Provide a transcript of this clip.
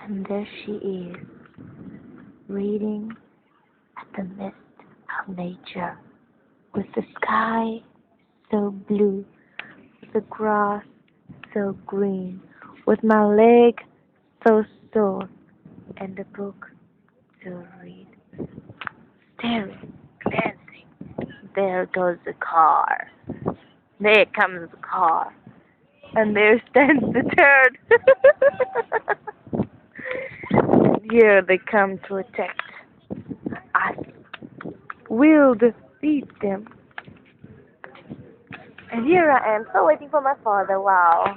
And there she is, reading at the mist of nature, with the sky so blue, with the grass so green, with my leg so sore, and the book to read. Staring, glancing, there goes the car. There comes the car. And there stands the turd. Here they come to attack us. We'll defeat them. And here I am, still waiting for my father. Wow.